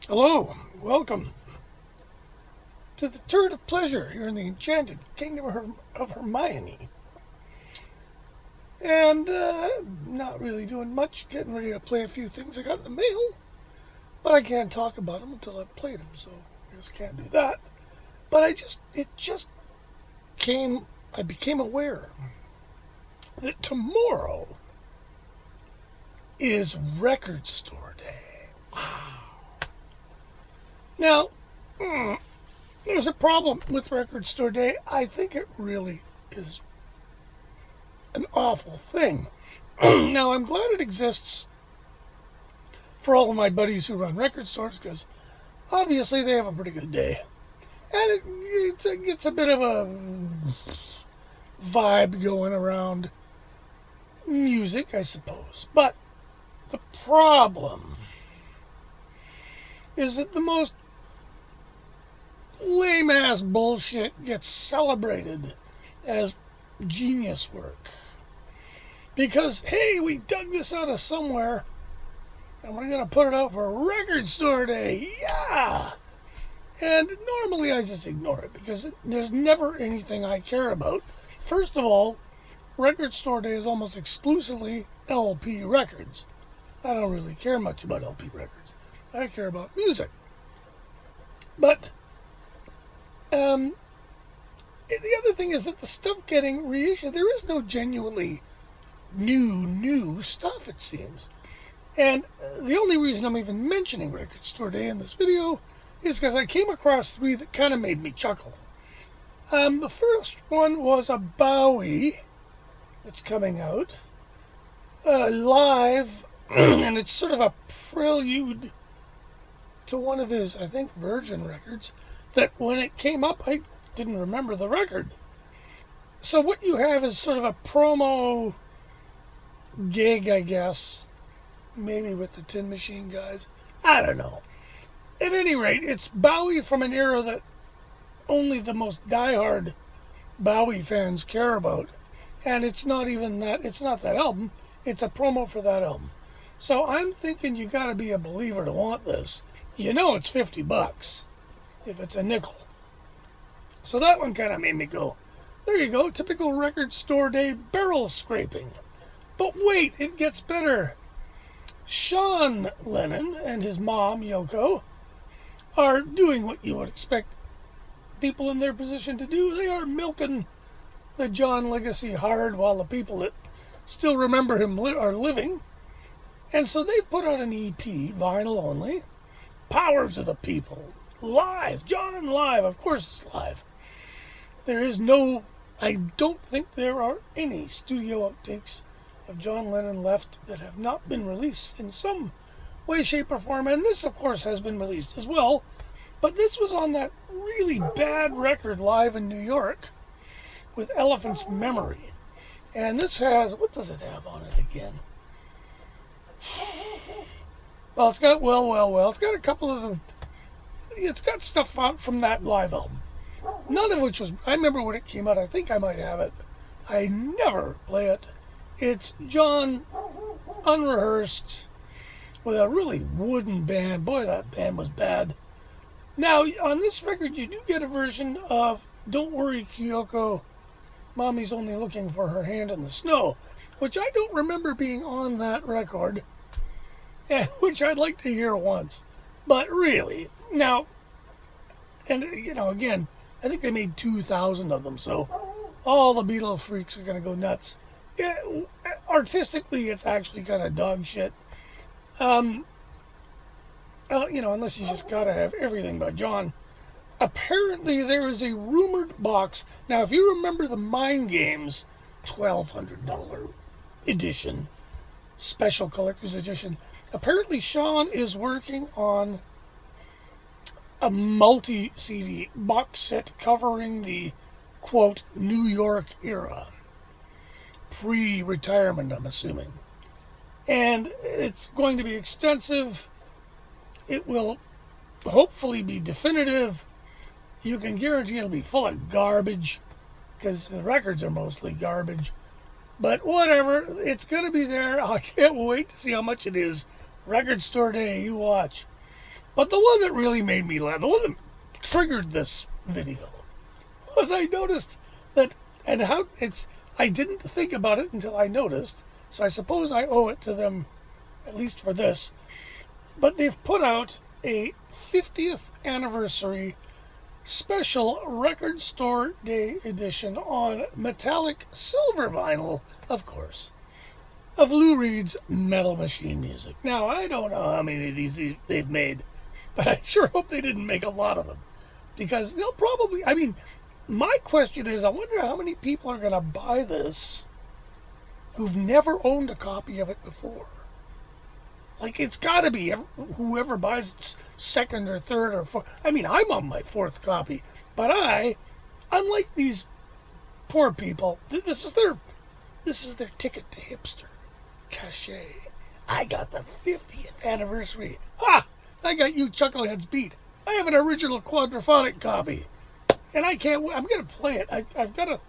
Hello, welcome to the Turret of Pleasure here in the enchanted kingdom of Hermione. And not really doing much, getting ready to play a few things I got in the mail, but I can't talk about them until I've played them, so I just can't do that. But it just I became aware that tomorrow is Record Store Day. Now, there's a problem with Record Store Day. I think it really is an awful thing. Now, I'm glad it exists for all of my buddies who run record stores because obviously they have a pretty good day. And it gets a bit of a vibe going around music, I suppose. But the problem is that the most lame ass bullshit gets celebrated as genius work. Because, hey, we dug this out of somewhere and we're going to put it out for Record Store Day. Yeah! And normally I just ignore it because there's never anything I care about. First of all, Record Store Day is almost exclusively LP records. I don't really care much about LP records. I care about music. But the other thing is that the stuff getting reissued, there is no genuinely new stuff, it seems. And the only reason I'm even mentioning Record Store Day in this video is because I came across three that kind of made me chuckle. The first one was a Bowie that's coming out live, and it's sort of a prelude to one of his, I think, Virgin records, that when it came up, I didn't remember the record. So what you have is sort of a promo gig, I guess, maybe with the Tin Machine guys. I don't know. At any rate, it's Bowie from an era that only the most diehard Bowie fans care about. And it's not even that, it's not that album, it's a promo for that album. So I'm thinking you gotta be a believer to want this. You know it's $50 if it's a nickel. So that one kind of made me go, there you go, typical Record Store Day barrel scraping. But wait, it gets better. Sean Lennon and his mom, Yoko, are doing what you would expect people in their position to do. They are milking the John legacy hard while the people that still remember him are living. And so they've put out an EP, vinyl only, Power to the People, live, John live, of course it's live. There is no, I don't think there are any studio outtakes of John Lennon left that have not been released in some way, shape, or form. And this, of course, has been released as well. But this was on that really bad record live in New York with Elephant's Memory. And this has, what does it have on it again? Well, it's got, it's got a couple of them. It's got stuff out from that live album. None of which was, I remember when it came out, I think I might have it. I never play it. It's John, unrehearsed, with a really wooden band. Boy, that band was bad. Now, on this record, you do get a version of Don't Worry, Kyoko, Mommy's Only Looking for Her Hand in the Snow, which I don't remember being on that record, and which I'd like to hear once. But really, now, and again, I think they made 2,000 of them, so all the Beatle freaks are going to go nuts. Artistically, it's actually kind of dog shit. Unless you just gotta have everything by John. Apparently, there is a rumored box. Now, if you remember the Mind Games $1,200 edition, special collector's edition, apparently Sean is working on a multi-CD box set covering the, quote, New York era. Pre-retirement, I'm assuming. And it's going to be extensive. It will hopefully be definitive. You can guarantee it'll be full of garbage because the records are mostly garbage. But whatever, it's going to be there. I can't wait to see how much it is. Record Store Day, you watch. But the one that really made me laugh, the one that triggered this video, was I noticed that, and how it's, I didn't think about it until I noticed, so I suppose I owe it to them, at least for this, but they've put out a 50th anniversary special Record Store Day edition on metallic silver vinyl, of course, of Lou Reed's Metal Machine Music. Now, I don't know how many of these they've made, but I sure hope they didn't make a lot of them, because they'll probably, I mean, my question is, I wonder how many people are going to buy this who've never owned a copy of it before. Like, it's got to be whoever buys its second or third or fourth. I mean, I'm on my fourth copy, but I, unlike these poor people, this is their ticket to hipster cachet. I got the 50th anniversary. Ha! I got you chuckleheads beat. I have an original quadraphonic copy, and I can't. I'm gonna play it. I've got a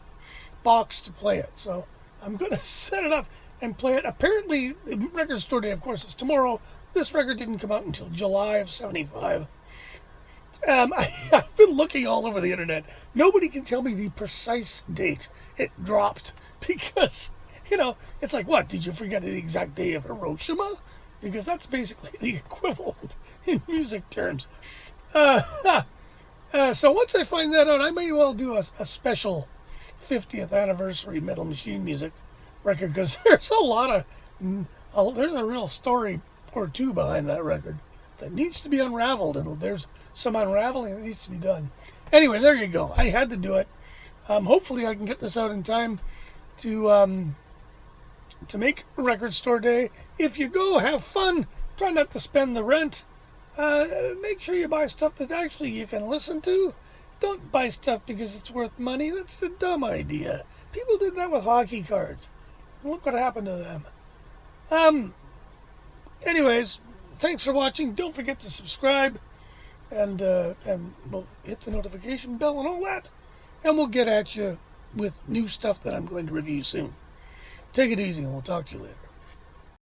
box to play it, so I'm gonna set it up and play it. Apparently, the Record Store Day, of course, is tomorrow. This record didn't come out until July of '75. I've been looking all over the internet. Nobody can tell me the precise date it dropped, because, you know, it's like, what, did you forget the exact day of Hiroshima? Because that's basically the equivalent in music terms. So once I find that out, I may well do a special 50th anniversary Metal Machine Music record, because there's a lot of, there's a real story or two behind that record that needs to be unraveled, and there's some unraveling that needs to be done. Anyway, there you go. I had to do it. Hopefully I can get this out in time to make Record Store Day. If you go, have fun. Try not to spend the rent. Make sure you buy stuff that actually you can listen to. Don't buy stuff because it's worth money. That's a dumb idea. People did that with hockey cards. Look what happened to them. Anyways, thanks for watching. Don't forget to subscribe, and we'll hit the notification bell and all that. And we'll get at you with new stuff that I'm going to review soon. Take it easy, and we'll talk to you later.